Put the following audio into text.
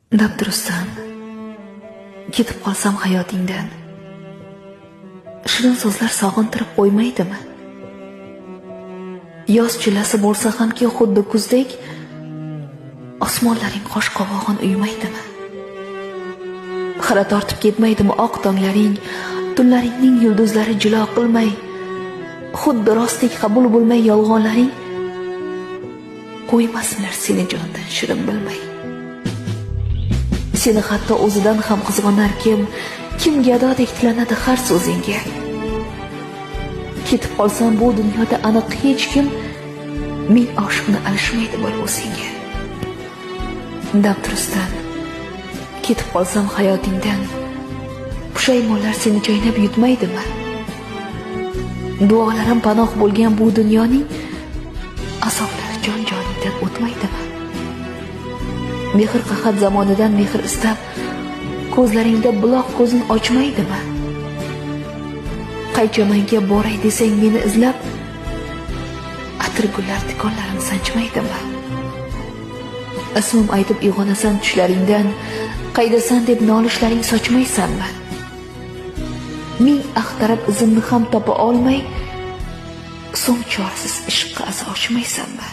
deb tursan, ketib qolsam hayotingdan, shirin so'zlar sog'intirib qo'ymaydimi? Yoz chillasi bo'lsa hamki xuddi kuzdek, osmonlaring qosh qovog'in uymaydimi? Xira tortib ketmaydimi oq tonglaring, tunlaringning yulduzlari jilo qilmay, xuddi rostdek qabul bo'lmay yolg'onlaring qo'ymasinlar seni jondan shirin bilmay. Seni hatto o'zidan ham qizg'onar kim gadodek tilanadi har so'zingga. Ketib qolsam bu dunyoda aniq hech kim ming oshiqni alishmaydi bo'lib senga. Deb tursan, ketib qolsam hayotingdan, pushaymonlar seni chaynab yutmaydimi? Duolarim panoh bo'lgan bu dunyoning azoblari jon-joningdan o'tmaydimi? Mehr qahat zamonidan mehr istab, ko'zlaringda buloq ko'zin ochmaydimi? Qaychamanga boray desang meni izlab, atir gullar tikonlarim sanchmaydimi? Ismim aytib uyg'onasan tushlaringdan, qaydasan deb nolishlaring sochmaysanmi? Ming axtarib izimni ham topa olmay, so'ng chorasiz ishqqa ochmaysanmi?